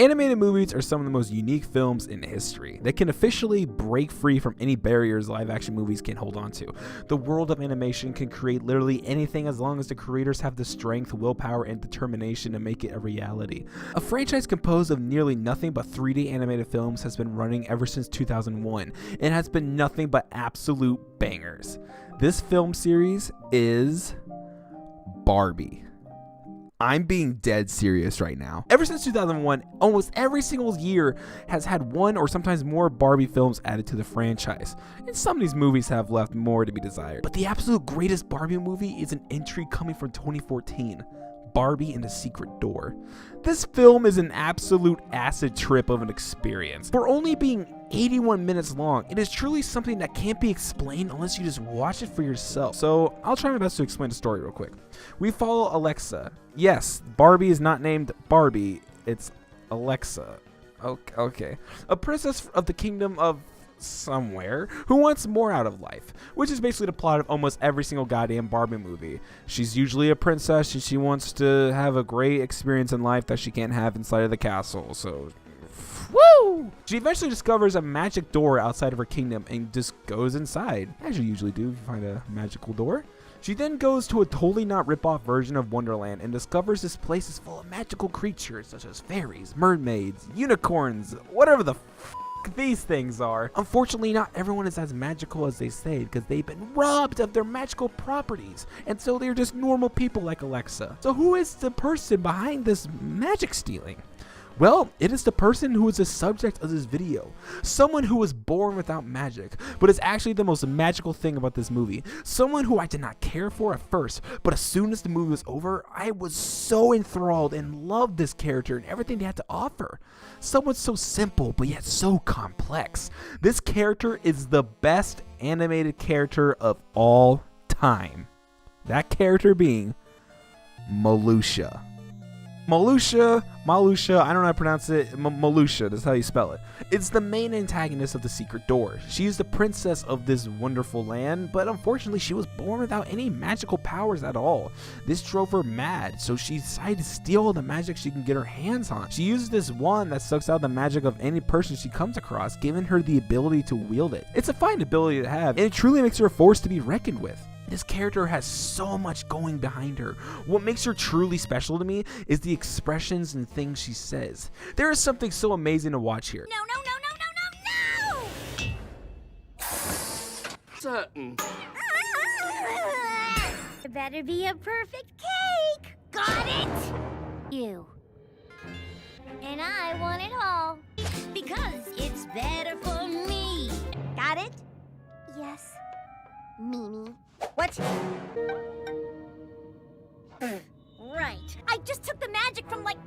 Animated movies are some of the most unique films in history. They can officially break free from any barriers live action movies can hold on to. The world of animation can create literally anything as long as the creators have the strength, willpower, and determination to make it a reality. A franchise composed of nearly nothing but 3D animated films has been running ever since 2001 and has been nothing but absolute bangers. This film series is Barbie. I'm being dead serious right now. Ever since 2001, almost every single year has had one or sometimes more Barbie films added to the franchise. And some of these movies have left more to be desired. But the absolute greatest Barbie movie is an entry coming from 2014. Barbie and the Secret Door. This film is an absolute acid trip of an experience. For only being 81 minutes long, it is truly something that can't be explained unless you just watch it for yourself. So I'll try my best to explain the story real quick. We follow Alexa. Yes, Barbie is not named Barbie, it's Alexa. Okay. A princess of the kingdom of somewhere who wants more out of life, which is basically the plot of almost every single goddamn Barbie movie. She's usually a princess and she wants to have a great experience in life that she can't have inside of the castle, so woo! She eventually discovers a magic door outside of her kingdom and just goes inside, as you usually do if you find a magical door. She then goes to a totally not rip-off version of Wonderland and discovers this place is full of magical creatures such as fairies, mermaids, unicorns, whatever the these things are. Unfortunately, not everyone is as magical as they say because they've been robbed of their magical properties, and so they're just normal people like Alexa. So who is the person behind this magic stealing? Well, it is the person who is the subject of this video. Someone who was born without magic, but is actually the most magical thing about this movie. Someone who I did not care for at first, but as soon as the movie was over, I was so enthralled and loved this character and everything they had to offer. Someone so simple, but yet so complex. This character is the best animated character of all time. That character being Malusha. Malusha, I don't know how to pronounce it, Malusha, that's how you spell it. It's the main antagonist of the Secret Door. She is the princess of this wonderful land, but unfortunately she was born without any magical powers at all. This drove her mad, so she decided to steal all the magic she can get her hands on. She uses this wand that sucks out the magic of any person she comes across, giving her the ability to wield it. It's a fine ability to have, and it truly makes her a force to be reckoned with. This character has so much going behind her. What makes her truly special to me is the expressions and things she says. There is something so amazing to watch here. No. Certain. It better be a perfect cake. Got it? You. And I want it all. Because it's better for me. Got it? Yes, Mimi. What? Right. I just took the magic from, like,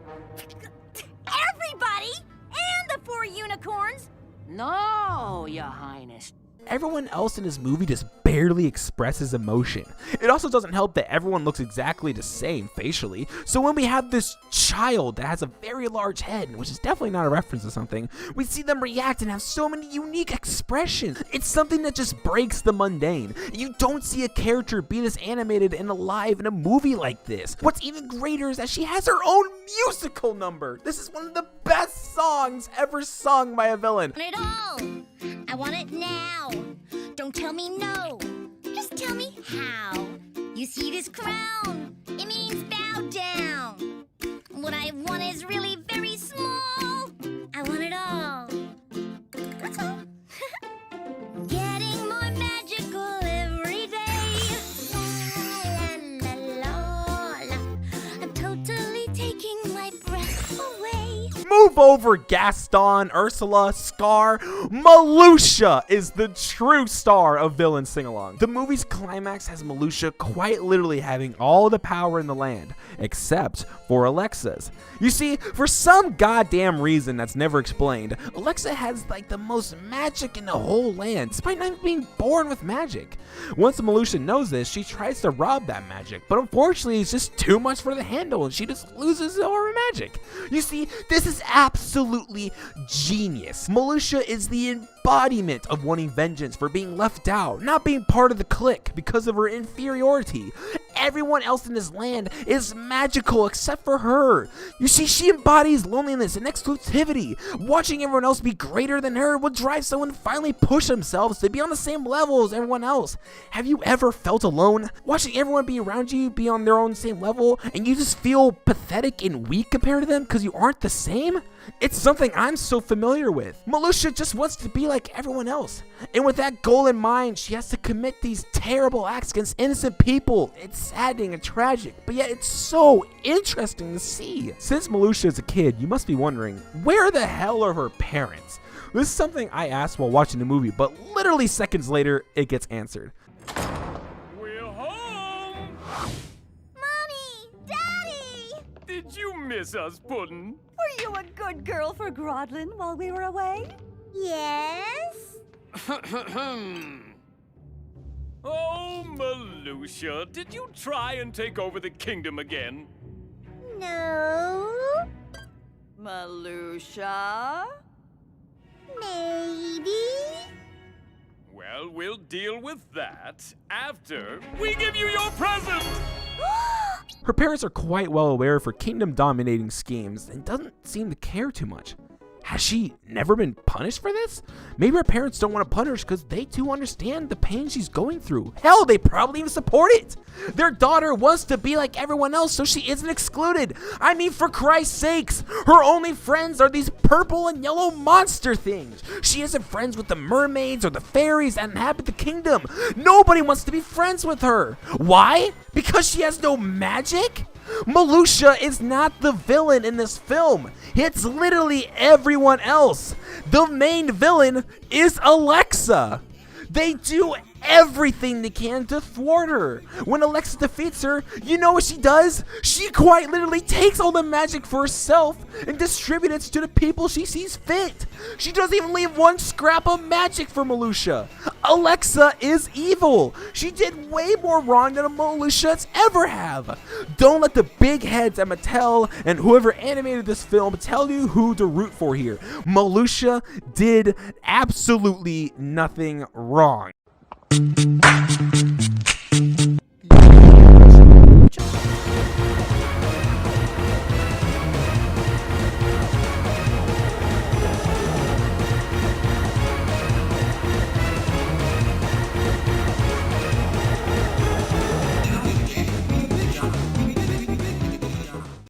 everybody! And the 4 unicorns! No, Your Highness. Everyone else in this movie just barely expresses emotion. It also doesn't help that everyone looks exactly the same facially, so when we have this child that has a very large head, which is definitely not a reference to something, we see them react and have so many unique expressions. It's something that just breaks the mundane. You don't see a character be this animated and alive in a movie like this. What's even greater is that she has her own musical number. This is one of the best songs ever sung by a villain. I want it all. I want it now. Don't tell me no. Just tell me how. You see this crown? It means bow down. What I want is really very small. I want it all. That's all. Getting more magical every day. La, la, la, la. I'm totally taking my breath away. Move over, Gaston, Ursula, Scar. Malusha is the true star of Villain Sing-Along. The movie's climax has Malusha quite literally having all the power in the land, except for Alexa's. You see, for some goddamn reason that's never explained, Alexa has like the most magic in the whole land, despite not even being born with magic. Once Malusha knows this, she tries to rob that magic, but unfortunately it's just too much for the handle and she just loses all her magic. You see, this is absolutely genius. Malusha is the embodiment of wanting vengeance for being left out, not being part of the clique because of her inferiority. everyone else in this land is magical except for her. You see, she embodies loneliness and exclusivity. Watching everyone else be greater than her would drive someone to finally push themselves to be on the same level as everyone else. Have you ever felt alone? Watching everyone be around you be on their own same level, and you just feel pathetic and weak compared to them because you aren't the same? It's something I'm so familiar with. Malusha just wants to be like everyone else. And with that goal in mind, she has to commit these terrible acts against innocent people. It's saddening and tragic, but yet it's so interesting to see. Since Malusha is a kid, you must be wondering, where the hell are her parents? This is something I asked while watching the movie, but literally seconds later, it gets answered. We're home! Mommy! Daddy! Did you miss us, Puddin'? Were you a good girl for Grodlin while we were away? Yes? Oh, Malusha, did you try and take over the kingdom again? No? Malusha? Maybe? Well, we'll deal with that after we give you your present! Her parents are quite well aware of her kingdom-dominating schemes and doesn't seem to care too much. Has she never been punished for this? Maybe her parents don't want to punish because they too understand the pain she's going through. Hell, they probably even support it. Their daughter wants to be like everyone else so she isn't excluded. I mean, for Christ's sakes, her only friends are these purple and yellow monster things. She isn't friends with the mermaids or the fairies that inhabit the kingdom. Nobody wants to be friends with her. Why? Because she has no magic? Malusha is not the villain in this film. It's literally everyone else. The main villain is Alexa. They do everything they can to thwart her. When Alexa defeats her, you know what she does? She quite literally takes all the magic for herself and distributes it to the people she sees fit. She doesn't even leave one scrap of magic for Malusha. Alexa is evil. She did way more wrong than a Malusha's ever have. Don't let the big heads at Mattel and whoever animated this film tell you who to root for here. Malusha did absolutely nothing wrong.